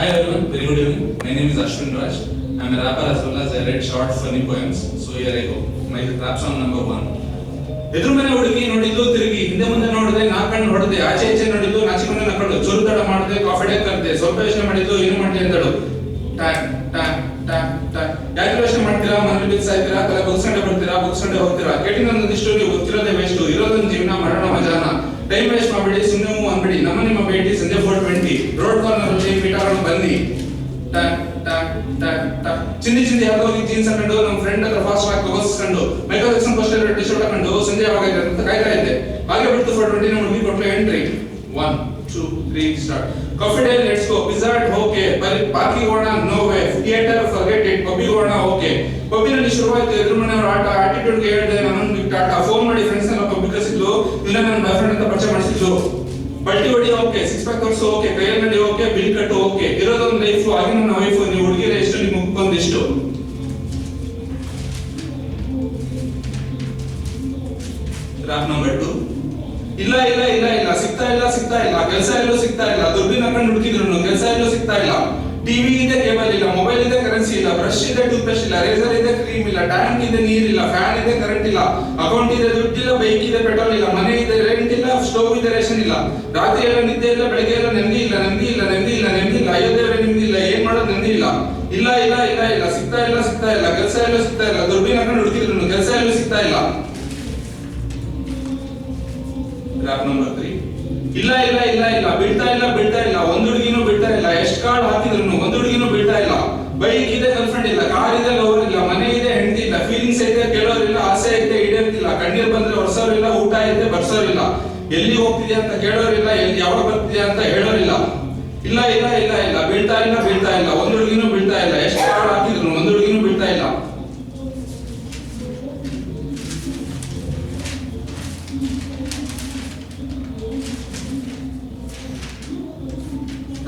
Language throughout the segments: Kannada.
Hi everyone, very good evening. My name is Ashwin Raj. I am a rapper as well as I write short funny poems. So here I go. My rap song number 1. ಎದುರು ಮನೆ ಹುಡುಗಿ ನೋಡಿದ್ದು ತಿರುಗಿ ಹಿಂದೆ ಮುಂದೆ ನೋಡಿದೆ ನಾಲ್ಕಣ್ಣು ಹೊಡೆದೆ ಆಚೆ ಈಚೆ ನೋಡಿದ್ದು ನಾಚಿಕೊಂಡು ನಕ್ಕಳು ಚೂರು ತಡ ಮಾಡಿದೆ ಕಾಫಿ ಡೇ ಕರೆದೆ ಸ್ವಲ್ಪ ಯೋಚನೆ ಮಾಡಿದ್ದು ಏನು ಮಾಡಿ ಅಂದಳು ಟ್ಯಾಕ್ ಟ್ಯಾಕ್ ಟ್ಯಾಕ್ ಟ್ಯಾಕ್ ಯಾಕೆ ಯೋಚನೆ ಮಾಡ್ತೀರಾ ಮನೇಲಿ ಬಿಸಾಯ್ತೀರಾ ತಲೆ ಬಗ್ಸ್ಕೊಂಡೆ ಬರ್ತೀರಾ ಬಗ್ಸ್ಕೊಂಡೆ ಹೋಗ್ತೀರಾ ಕೆಟ್ಟಿನೊಂದಿಷ್ಟು ನೀವು ಗೊತ್ತಿರೋದೇ ವೇಸ್ಟ್ ಇರೋದೊಂದು ಜೀವನ ಮರಣ ಮಜಾನ ಟೈಮ್ ವೇಸ್ಟ್ ಮಾಡಬೇಡಿ ಸುಮ್ಮನೆ ಹೂ ಅನ್ಬೇಡಿ ನಿಮ್ಮ ಭೇಟಿ ಸಂಜೆ 4:20 ರೋಡ್ ಕಾರ್ನರ್ ಅಲ್ಲಿ ಮೀಟಾಗೋಣ ಬನ್ನಿ ಟ್ಯಾಕ್ ಟ್ಯಾಕ್ ಟ್ಯಾಕ್ ಟ್ಯಾಕ್ ಚಿಂದಿ ಯಾವ್ದೋಗಿ ಜೀನ್ಸ್ ಹಾಕೊಂಡು ನಮ್ಮ ಫ್ರೆಂಡ್ ಹತ್ರ ಫಾಸ್ಟ್ ಆಗಿ ತಗೋಸ್ಕೊಂಡು Michael Jackson poster T shirt ಹಾಕೊಂಡು ಸಂಜೆ ಯಾವಾಗ ಅಂತ ಕಾಯ್ತಾ ಇದ್ದೆ ಹಾಗೆ ಬಿಟ್ಟು 4:20 ನಮ್ಮ ಹುಡುಗಿ ಕೊಟ್ಲು entry 1 2 3 start coffee day let's go Pizza Hut okay ಬಾಕಿ ಹೋಣ no way theatre forget it ಪಬ್ಬಿ ಹೋಣ ಓಕೆ ಪಬ್ಬಿನಲ್ಲಿ ಶುರುವಾಯ್ತು ಎದುರು ಮನೆಯವರ ಆಟ ಆಟಿಟ್ಯೂಡ್ ಗೆ ಹೇಳಿದೆ ನಾನು ಟಾಟಾ ಫೋನ್ ಮಾಡಿ ಫ್ರೆಂಡ್ಸ್ ಎಲ್ಲ ಪಬ್ಬಿಗೆ ಕಳಿಸಿದ್ಲು ಇಲ್ಲ ನನ್ನ ಬಾಯ್ ಫ್ರೆಂಡ್ ಅಂತ ಪರಿಚಯ ಮಾಡಿಸಿದ್ಲು ಬಟ್ಟಿ ಹೊಡಿ ಓಕೆ ಸಿಕ್ಸ್ ಪ್ಯಾಕ್ ತೋರಿಸು ಓಕೆ ಕೈಯಲ್ಲಿ ನಡಿ ಓಕೆ ಬಿಲ್ ಕಟ್ಟು ಓಕೆ ಇರೋದೊಂದು ಲೈಫ್ ಆಗಿ ನನ್ನ ವೈಫ್ ನೀವು ಹುಡುಗಿರ ಎಷ್ಟು ನಿಮ್ಮ ಮುಕ್ಕೊಂದಿಷ್ಟು ರಾಪ್ ನಂಬರ್ 2 ಇಲ್ಲ ಸಿಗ್ತಾ ಇಲ್ಲ ಕೆಲಸ ಎಲ್ಲೂ ಸಿಗ್ತಾ ಇಲ್ಲ ದುಡ್ಡಿನ ಹಾಕೊಂಡು ಹುಡುಕಿದ್ರು ಕೆಲಸ ಎಲ್ಲೂ ಸಿಗ್ತಾ ಇಲ್ಲ ಟಿವಿ ಇದೆ ಕೇಬಲ್ ಇಲ್ಲ ಮೊಬೈಲ್ ಇದೆ ಕರೆನ್ಸಿ ಇಲ್ಲ ಬ್ರಷ್ ಇದೆ ಟೂತ್ ಬ್ರಷ್ ಇಲ್ಲ ರೇಸರ್ ಇದೆ ಕ್ರೀಮ್ ಇಲ್ಲ ಟ್ಯಾಂಕ್ ಇದೆ ನೀರಿಲ್ಲ ಫ್ಯಾನ್ ಇದೆ ಕರೆಂಟ್ ಇಲ್ಲ ಅಕೌಂಟ್ ಇದೆ ದುಡ್ಡಿಲ್ಲ ಬೈಕ್ ಇದೆ ಪೆಟ್ರೋಲ್ ಇಲ್ಲ ಮನೆ ಇದೆ ರೆಂಟ್ ಇಲ್ಲ ಸ್ಟೋವ್ ಇದೆ ರೇಷನ್ ಇಲ್ಲ ರಾತ್ರಿ ಎಲ್ಲ ನಿದ್ದೆ ಇಲ್ಲ ಬೆಳಗ್ಗೆ ಎಲ್ಲ ನೆಮ್ಮದಿ ಇಲ್ಲ ಅಯ್ಯೋ ದೇವರೇ ನಿಮ್ಗೆ ಇಲ್ಲ ಏನ್ ಮಾಡೋದು ನೆಮ್ಮದಿ ಇಲ್ಲ ಸಿಗ್ತಾ ಇಲ್ಲ ಕೆಲಸ ಎಲ್ಲೂ ಸಿಗ್ತಾ ಇಲ್ಲ ದುಡ್ಡಿನ ಹಾಕೊಂಡು ಹುಡುಕಿದ್ರು ಕೆಲಸ ಎಲ್ಲೂ ಸಿಗ್ತಾ ಇಲ್ಲ ರಾಪ್ ನಂಬರ್ 3 ಇಲ್ಲ ಬೀಳ್ತಾ ಇಲ್ಲ ಒಂದ್ ಹುಡುಗಿನೂ ಬೀಳ್ತಾ ಇಲ್ಲ ಎಷ್ಟ್ ಕಾರ್ಡ್ ಹಾಕಿದ್ರು ಒಂದ್ ಹುಡುಗಿನೂ ಬೀಳ್ತಾ ಇಲ್ಲ ಬೈಕ್ ಇದೆ ಗರ್ಲ್ಫ್ರೆಂಡ್ ಇಲ್ಲ ಕಾರ್ ಇದೆ ಲವರ್ ಇಲ್ಲ ಮನೆ ಇದೆ ಹೆಂಡತಿ ಇಲ್ಲ ಫೀಲಿಂಗ್ಸ್ ಐತೆ ಕೇಳೋರಿಲ್ಲ ಆಸೆ ಐತೆ ಈಡೇರ್ತಿಲ್ಲ ಕಣ್ಣೀರ್ ಬಂದ್ರೆ ಒರ್ಸೋರಿಲ್ಲ ಊಟ ಐತೆ ಬರ್ಸೋರಿಲ್ಲ ಎಲ್ಲಿ ಹೋಗ್ತಿದ್ಯಾ ಅಂತ ಕೇಳೋರಿಲ್ಲ ಎಲ್ಲಿ ಯಾವಾಗ ಬರ್ತಿದ್ಯಾ ಅಂತ ಹೇಳೋರಿಲ್ಲ ಇಲ್ಲ ಬೀಳ್ತಾ ಇಲ್ಲ ಒಂದ್ ಹುಡುಗಿನೂ ಬೀಳ್ತಾ ಇಲ್ಲ ಎಷ್ಟ್ ಕಾರ್ಡ್ ಹಾಕಿದ್ರು ಒಂದ್ ಹುಡುಗಿನೂ ಬೀಳ್ತಾ ಇಲ್ಲ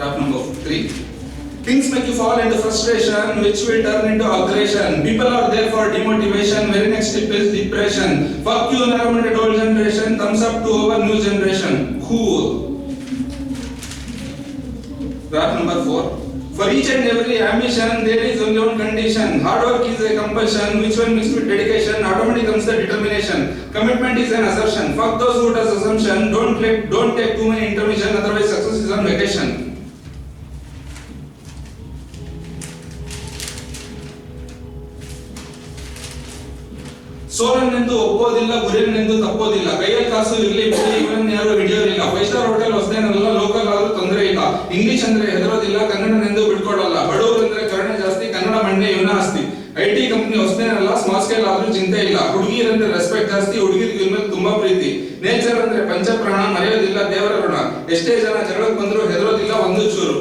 Rap number 3. Things make you fall into frustration, which will turn into aggression. People are there for demotivation. Very next step is depression. Fuck you, environment, old generation. Thumbs up to our new generation. Cool. Rap number 4. For each and every ambition, there is only one condition. Hard work is a compulsion. Which one mixed with dedication? Automatically comes the determination. Commitment is an assertion. Fuck those who does assumption. Don't take too many intermission. Otherwise, success is on vacation. ಸೋಲನ್ನೆಂದು ಒಪ್ಪೋದಿಲ್ಲ ಗುರಿಯನ್ನೆಂದು ತಪ್ಪೋದಿಲ್ಲ ಕೈಯಲ್ಲಿ ಕಾಸು ಇರ್ಲಿ ಬಿಡಿ ಇವನನ್ನ ಯಾರು ಹಿಡಿಯೋರಿಲ್ಲ 5 ಸ್ಟಾರ್ ಹೋಟೆಲ್ ಹೊಸದೇನಲ್ಲ ಲೋಕಲ್ ಆದ್ರೂ ತೊಂದರೆ ಇಲ್ಲ ಇಂಗ್ಲಿಷ್ ಅಂದ್ರೆ ಹೆದರೋದಿಲ್ಲ ಕನ್ನಡನೆಂದು ಬಿಟ್ಕೊಡಲ್ಲ ಬಡವರು ಅಂದ್ರೆ ಕರುಣೆ ಜಾಸ್ತಿ ಕನ್ನಡ ಮಂಡೆ ಇವನ ಆಸ್ತಿ ಐಟಿ ಕಂಪನಿ ಹೊಸದೇನಲ್ಲ ಸ್ಮಾಲ್ ಸ್ಕೇಲ್ ಆದ್ರೂ ಚಿಂತೆ ಇಲ್ಲ ಹುಡುಗಿಯರಂದ್ರೆ ರೆಸ್ಪೆಕ್ಟ್ ಜಾಸ್ತಿ ಹುಡುಗಿರಿಗೆ ಮೇಲೆ ತುಂಬಾ ಪ್ರೀತಿ ನೇಚರ್ ಅಂದ್ರೆ ಪಂಚಪ್ರಾಣ ಮರೆಯೋದಿಲ್ಲ ದೇವರ ಋಣ ಎಷ್ಟೇ ಜನ ಜಗಳಕ್ಕೆ ಬಂದ್ರು ಹೆದರೋದಿಲ್ಲ ಒಂದು ಚೂರು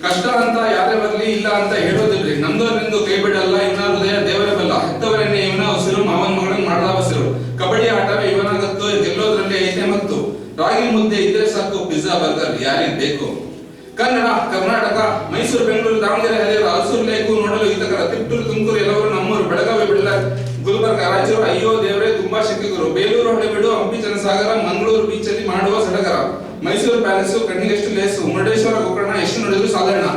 ಕಷ್ಟ ಅಂತ ಯಾರೇ ಬರ್ಲಿ ಇಲ್ಲ ಅಂತ ಹೇಳೋದಿಲ್ರಿ ನಮ್ದವ್ರೆಂದು ಕೈ ಬಿಡಲ್ಲ ಇವನ ಹೃದಯ ದೇವರ ಬಲ್ಲ ಹೆತ್ತವರನ್ನೇ ಇವನ ಉಸಿರು ಮಾವನ್ ಮಗಳನ್ನ ಮಾಡದ ಹಸಿರು ಕಬಡ್ಡಿ ಆಟವೇ ಇವನಾಗತ್ತು ಗೆಲ್ಲೋದ್ರಲ್ಲಿ ಐತೆ ಮತ್ತು ರಾಗಿ ಮುದ್ದೆ ಇದ್ರೆ ಸಾಕು ಪಿಜ್ಜಾ ಬರ್ಗರ್ ಯಾರಿಗೆ ಬೇಕು ಕನ್ನಡ ಕರ್ನಾಟಕ ಮೈಸೂರು ಬೆಂಗಳೂರು ದಾವಣಗೆರೆ ಹರಿಹರ ಹಲಸೂರು ಲೇಕು ನೋಡಲು ಹಿತಕರ ತಿಪ್ಟೂರು ತುಮಕೂರು ಎಲ್ಲವರು ನಮ್ಮೂರು ಬೆಳಗಾವಿ ಬೆಳ್ಳಾರಿ ಗುಲ್ಬರ್ಗ ರಾಯಚೂರು ಅಯ್ಯೋ ದೇವರೇ ತುಂಬಾ ಶಕ್ತಿಗರು ಬೇಲೂರು ಹಳೆಬೀಡು ಹಂಪಿ ಜನಸಾಗರ ಮಂಗಳೂರು ಬೀಚ್ ಅಲ್ಲಿ ಮಾಡುವ ಸಡಗರ ಮೈಸೂರು ಪ್ಯಾಲೇಸು ಕಣ್ಣಿಗೆಷ್ಟು ಲೇಸು ಮುರುಡೇಶ್ವರ ಗೋಕರ್ಣ ಎಷ್ಟು ನೋಡಿದ್ರು ಸಾಧಾರಣ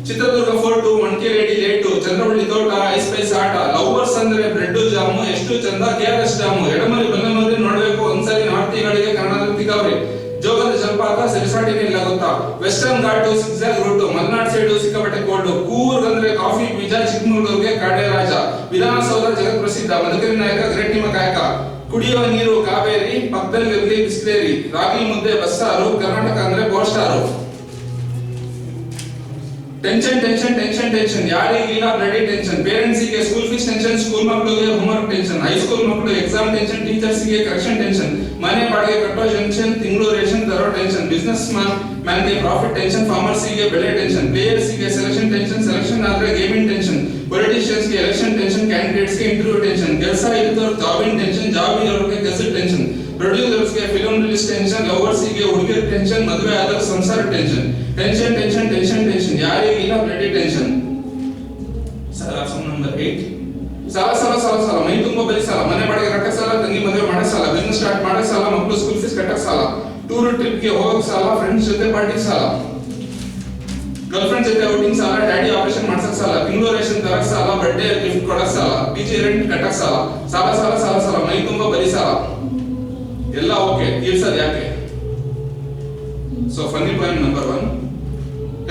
ಚಿತ್ರದುರ್ಗ ಫೋರ್ಟು ಮಣಕೇರಿ ಲೇಟು ಚಂದ್ರವಳ್ಳಿ ತೋಟ ಐಸ್ಪೈಸ್ ಆಟ ಲವರ್ಸ್ ಅಂದ್ರೆ ಬ್ರೆಡ್ ಜಾಮು ಎಷ್ಟು ಚಂದ KRS ಡ್ಯಾಮು ಎಡಮರಿ ಬಲ್ಲಮರಿ ನೋಡ್ಬೇಕು ಒಂದ್ಸರಿ ನಾರ್ತಿಗಳಿಗೆ ಕನ್ನಡದ ತಿಗಾವ್ರಿ ಜೋಗದ ಜಲಪಾತ ಸರಿಸಾಟಿನೇ ಇಲ್ಲ ಗೊತ್ತಾ ವೆಸ್ಟರ್ನ್ ಘಾಟು ಸಿಕ್ಸಾಗ್ ರೂಟು ಮಲ್ನಾಡ್ ಸೈಡು ಸಿಕ್ಕಾಪಟ್ಟೆ ಕೋಲ್ಡು ಕೂರ್ಗ್ ಅಂದ್ರೆ ಕಾಫಿ ಬೀಜ ಚಿಕ್ಕಮಗಳೂರಿಗೆ ಕಾಡೆ ರಾಜ ವಿಧಾನಸೌಧ ಜಗತ್ ಪ್ರಸಿದ್ಧ ಮದಕರಿ ನಾಯಕ ಗ್ರೇಟ್ ನಿಮ್ಮ ಕಾಯಕ ಕುಡಿಯುವ ನೀರು ಕಾವೇರಿ ಪಕ್ಕದಲ್ಲಿರಲಿ ಬಿಸ್ಲೇರಿ ರಾಗಿ ಮುದ್ದೆ ಬಸ್ಸಾರು ಕರ್ನಾಟಕ ಅಂದ್ರೆ ಪೋಸ್ಟಾರು ಟೆನ್ಷನ್ ಯಾರಿಗಿಲ್ಲ ಬ್ಲಡಿ ಟೆನ್ಷನ್ ಪೇರೆಂಟ್ಸ್ ಗೆ ಸ್ಕೂಲ್ ಫೀಸ್ ಟೆನ್ಷನ್ ಸ್ಕೂಲ್ ಮಕ್ಕಳಿಗೆ ಹೋಮ್ವರ್ಕ್ ಟೆನ್ಷನ್ ಹೈಸ್ಕೂಲ್ ಮಕ್ಕಳು ಎಕ್ಸಾಮ್ ಟೆನ್ಷನ್ ಟೀಚರ್ಸ್ ಗೆ ಕರೆಕ್ಷನ್ ಟೆನ್ಷನ್ ಮನೆ ಬಾಡಿಗೆ ಕಟ್ಟೋ ಟೆನ್ಷನ್ ತಿಂಗಳು ರೇಷನ್ ತರೋ ಟೆನ್ಷನ್ ಬಿಸ್ನೆಸ್ ಮ್ಯಾನ್ ಗೆ ಪ್ರಾಫಿಟ್ ಟೆನ್ಷನ್ ಫಾರ್ಮರ್ಸ್ ಗೆ ಬೆಳೆ ಟೆನ್ಷನ್ ಪ್ಲೇಯರ್ಸ್ ಗೆ ಸೆಲೆಕ್ಷನ್ ಆದ್ರೆ ಗೇಮಿಂಗ್ ಟೆನ್ಷನ್ ಪೊಲಿಟಿಷಿಯನ್ಸ್ ಗೆ ಎಲೆಕ್ಷನ್ ಟೆನ್ಷನ್ ಕ್ಯಾಂಡಿಡೇಟ್ಸ್ ಗೆ ಇಂಟರ್ವ್ಯೂ ಟೆನ್ಷನ್ ಕೆಲಸ ಇದ್ದವ್ರ ಜಾಬಿನ್ ಟೆನ್ಷನ್ ಜಾಬ್ ಇರೋರಿಗೆ ಕೆಲಸದ ಟೆನ್ಷನ್ ಪ್ರೊಡ್ಯೂಸರ್ಸ್ ಗೆ ಫಿಲ್ಮ್ ರಿಲೀಸ್ ಟೆನ್ಷನ್ ಲವರ್ಸ್ ಗೆ ಹುಡುಗಿಯರ ಟೆನ್ಷನ್ ಮದುವೆ ಆದವ್ರ ಸಂಸಾರ ಟೆನ್ಷನ್ ಯಾರಿಗಿಲ್ಲ ಬ್ಲಡಿ ಟೆನ್ಷನ್ ನಂಬರ್ 8 ಸಾಲ ಮೈ ತುಂಬ ಬರೀ ಸಾಲ ಮನೆ ಬಾಡಿಗೆ ಕಟ್ಟಕ್ಕೆ ಸಾಲ ತಂಗಿ ಮದುವೆ ಮಾಡಕ್ಕೆ ಸಾಲ ಬಿಸ್ನೆಸ್ ಸ್ಟಾರ್ಟ್ ಮಾಡಕ್ಕೆ ಸಾಲ ಮಕ್ಕಳು ಸ್ಕೂಲ್ ಫೀಸ್ ಕಟ್ಟಕ್ಕೆ ಸಾಲ ಟೂರ್ ಟ್ರಿಪ್ಗೆ ಹೋಗಕ್ ಸಾಲ, ಫ್ರೆಂಡ್ಸ್ ಜೊತೆ ಪಾರ್ಟಿಗೆ ಸಾಲ, ಗರ್ಲ್ ಫ್ರೆಂಡ್ ಜೊತೆ ಔಟಿಂಗ್ ಸಾಲ, ಡ್ಯಾಡಿ ಆಪರೇಷನ್ ಮಾಡ್ಸಕ್ ಸಾಲ, ತಿಂಗಳು ರೇಷನ್ ತರಕ್ ಸಾಲ, ಬರ್ಡೇ ಗಿಫ್ಟ್ ಕೊಡಕ್ ಸಾಲ, ಪಿಜಿ ರೆಂಟ್ ಕಟ್ಟಕ್ ಸಾಲ, ಸಾಲ ಸಾಲ ಸಾಲ ಸಾಲ, ಮೈ ತುಂಬಾ ಬರೀ ಸಾಲ. ಎಲ್ಲ ಓಕೆ, ತೀರ್ಸೋದು ಯಾಕೆ? So funny point number 1.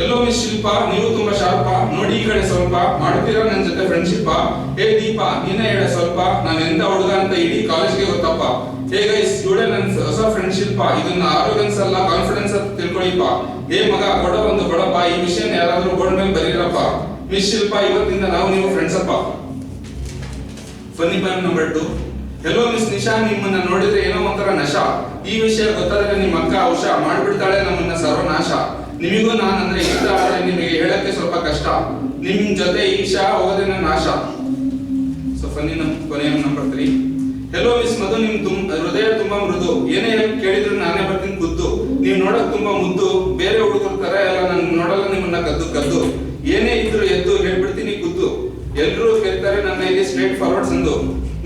ಎಲ್ಲೋ ಮಿಸ್ ಶಿಲ್ಪ, ನೀವು ತುಂಬಾ ಶಾರ್ಪ, ನೋಡಿ ಈ ಕಡೆ ಸ್ವಲ್ಪ, ಮಾಡ್ತೀರಾ ನನ್ ಜೊತೆ ಫ್ರೆಂಡ್ಶಿಪ್? ಹೇ ದೀಪ, ನೀನೇ ಹೇಳ ಸ್ವಲ್ಪ, ನಾನು ಎಂತ ಹುಡುಗ ಅಂತ ಇಡೀ ಕಾಲೇಜ್ಗೆ ಗೊತ್ತಪ್ಪ. ಹೇ ಗೈಸ್, ಇವಳೆ ನನ್ ಹೊಸ ಫ್ರೆಂಡ್ಶಿಪ್, ಇದನ್ನ ಆರೋಗ್ಯನ್ಸ್ ಅಲ್ಲ ಕಾನ್ಫಿಡೆನ್ಸ್ ಅಂತ ತಿಳ್ಕೊಳ್ಳಿಪ್ಪ. ಹೇ ಮಗ, ಕೊಡೋ ಒಂದು ಬಡಪ್ಪ, ಈ ವಿಷಯನ ಯಾರಾದ್ರೂ ಬೋರ್ಡ್ ಮೇಲೆ ಬರೀರಪ್ಪ. ಮಿಸ್ ಶಿಲ್ಪ, ಇವತ್ತಿಂದ ನಾವು ನೀವು ಫ್ರೆಂಡ್ಸ್ ಅಪ್ಪ. Funny point number 2. ಎಲ್ಲೋ ಮಿಸ್ ನಿಶಾ, ನಿಮ್ಮನ್ನ ನೋಡಿದ್ರೆ ಏನೋ ಒಂಥರ ನಶಾ, ಈ ವಿಷಯ ಗೊತ್ತಾದ್ರೆ ನಿಮ್ಮ ಅಕ್ಕ ಔಷ ಮಾಡ್ಬಿಡ್ತಾಳೆ ನಮ್ಮನ್ನ ಸರ್ವನಾಶ. ನಿಮಗೂ ನಾನು ಅಂದ್ರೆ ಇಷ್ಟ, ಆದ್ರೆ ನಿಮಗೆ ಹೇಳಕ್ಕೆ ಸ್ವಲ್ಪ ಕಷ್ಟ, ನಿಮ್ ಜೊತೆ ಈಶಾ ಹೋಗೋದೇ ನನ್ನ ಆಶಾ. ಸೊ ಫನ್ನಿ ಕೊನೆಯ ನಂಬರ್ 3. ಹೆಲೋ ಮಿಸ್ ಮಧು, ನಿಮ್ ಹೃದಯ ತುಂಬಾ ಮೃದು, ಏನೇ ಕೇಳಿದ್ರು ನಾನೇ ಬರ್ತೀನಿ ಖುದ್ದು, ನೀವ್ ನೋಡಕ್ ತುಂಬಾ ಮುದ್ದು, ಬೇರೆ ಹುಡುಗರ ತರ ಎಲ್ಲ ನಾನು ನೋಡಲ್ಲ ನಿಮ್ಮನ್ನ ಕದ್ದು ಕದ್ದು, ಏನೇ ಇದ್ರು ಎದ್ದು ಹೇಳ್ಬಿಡ್ತೀನಿ ಖುದ್ದು, ಎಲ್ರು ಕೇಳ್ತಾರೆ ನನ್ನ ಇಲ್ಲಿ ಸ್ಟ್ರೇಟ್ ಫಾರ್ವರ್ಡ್ ಸಂದು,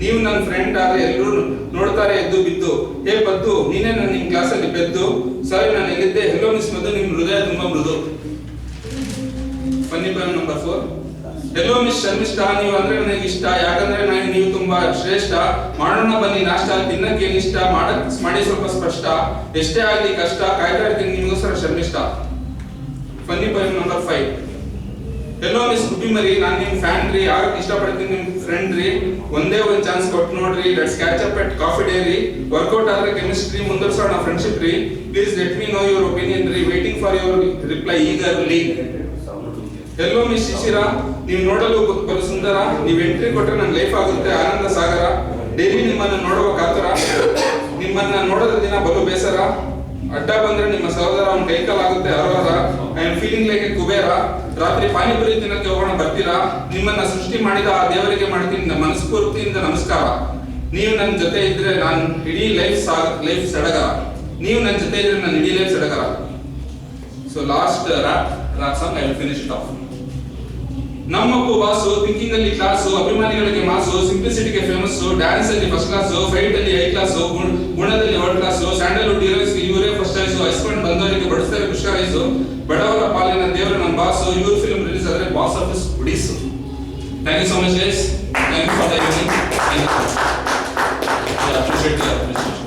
ನೀವು ನನ್ನ ಫ್ರೆಂಡ್ ಆದ್ರೆ ಎಲ್ರು ನೋಡ್ತಾರೆ ಎದ್ದು ಬಿದ್ದು, ಹೇ ಪದ್ದು ನೀನೇ ನನ್ನ ನಿಮ್ ಕ್ಲಾಸ್ ಅಲ್ಲಿ ಬೆದ್ದು, ಸಾರಿ ನಾನು ಎಲ್ಲಿದ್ದೆ, ಹೆಲೋ ಮಿಸ್ ಮಧು, ನಿಮ್ ಹೃದಯ ತುಂಬಾ ಮೃದು. Funny point number 4. Hello miss Sharmistha, ನೀವು ಅಂದ್ರೆ ನನಗೆ ಇಷ್ಟ, ಯಾಕಂದ್ರೆ ನೀವು ತುಂಬಾ ಶ್ರೇಷ್ಠ, ಮಾಡೋಣ ಬನ್ನಿ ನಾಷ್ಟ, ತಿನ್ನಕ್ಕೆ ಏನಿಷ್ಟ, ಮಾಡಿ ಸ್ವಲ್ಪ ಸ್ಪಷ್ಟ, ಎಷ್ಟೇ ಆಗ್ಲಿ ಕಷ್ಟ, ಕಾಯ್ತಾ ಇರ್ತೀನಿ ನಿಮಗೋಸ್ಕರ Sharmishtha. Funny point number 5. Hello miss ಗುಬ್ಬಿ ಮರಿ, ನಾನ್ ನಿಮ್ ಫ್ಯಾನ್ ರೀ, ಆಗಕ್ ಇಷ್ಟಪಡ್ತೀನಿ ನಿಮ್ ಫ್ರೆಂಡ್ ರೀ, ಒಂದೇ ಒಂದ್ ಚಾನ್ಸ್ ಕೊಟ್ಟು ನೋಡ್ರಿ, let's catch up at coffee day ರೀ, ವರ್ಕೌಟ್ ಆದ್ರೆ ಕೆಮಿಸ್ಟ್ರಿ, ಮುಂದುವರ್ಸೋಣ ಫ್ರೆಂಡ್ಶಿಪ್ ರೀ, please let me know your opinion ರೀ, waiting for your reply eagerly. Hello miss Shishira, ನೀವು ನೋಡಲು ಬಲು ಸುಂದರ, ನೀವು ಎಂಟ್ರಿ ಕೊಟ್ರೆ ನನ್ನ ಲೈಫ್ ಆಗುತ್ತೆ ಆನಂದ ಸಾಗರ, ಡೈಲಿ ನಿಮ್ಮನ್ನ ನೋಡುವ ಕಾತರ, ನಿಮ್ಮನ್ನ ನೋಡೋದ ದಿನ ಬಲು ಬೇಸರ, ಅಡ್ಡ ಬಂದ್ರೆ ನಿಮ್ಮ ಸಹೋದರ ಅವ್ನ ಕೈಕಲಾಗುತ್ತೆ ಹರವರ, I am feeling like a Kubera, ರಾತ್ರಿ ಪಾನಿಪುರಿ ತಿನ್ನಕ್ಕೆ ಹೋಗೋಣ ಬರ್ತೀರಾ, ನಿಮ್ಮನ್ನ ಸೃಷ್ಟಿ ಮಾಡಿದ ಆ ದೇವರಿಗೆ ಮಾಡ್ತೀನಿ ಮನಸ್ಫೂರ್ತಿಯಿಂದ ನಮಸ್ಕಾರ, ನೀವು ನನ್ನ ಜೊತೆ ಇದ್ರೆ ನಾನು ಇಡೀ ಲೈಫ್ ಸಡಗರ, ನೀವು ನನ್ನ ಜೊತೆ ಇದ್ರೆ ನಾನು ಇಡೀ ಲೈಫ್ ಸಡಗರ. So last rap song I will finish it off. ನಮ್ಮಪ್ಪು ಬಾಸು, ಥಿಂಕಿಂಗ್ ಅಲ್ಲಿ ಕ್ಲಾಸು, ಅಭಿಮಾನಿಗಳಿಗೆ ಮಾಸು, ಸಿಂಪ್ಲಿಸಿಟಿಗೆ ಫೇಮಸ್, ಡ್ಯಾನ್ಸ್ ಅಲ್ಲಿ ಫಸ್ಟ್ ಕ್ಲಾಸ್, ಫೈಟ್ ಅಲ್ಲಿ ಹೈ ಕ್ಲಾಸ್, ಗುಣದಲ್ಲಿ ವರ್ಲ್ಡ್ ಕ್ಲಾಸ್, ಸ್ಯಾಂಡಲ್ವುಡ್ ಹೀರೋಸ್ ಇವರೇ ಫಸ್ಟ್ ಆಯ್ಸು, ಹೈಸ್ಕೊಂಡು ಬಂದವರಿಗೆ ಬಡಿಸ್ತಾರೆ ಪುಷ್ಕರ ರೈಸು, ಬಡವರ ಪಾಲಿನ ದೇವರು ನಮ್ಮ ಬಾಸು, ಇವ್ರ ಫಿಲ್ಮ್ ರಿಲೀಸ್ ಆದ್ರೆ ಬಾಕ್ಸ್ ಆಫೀಸ್ ಬಿಡಿಸು. Thank you so much guys, thank you for the evening, thank you. I appreciate your appreciation.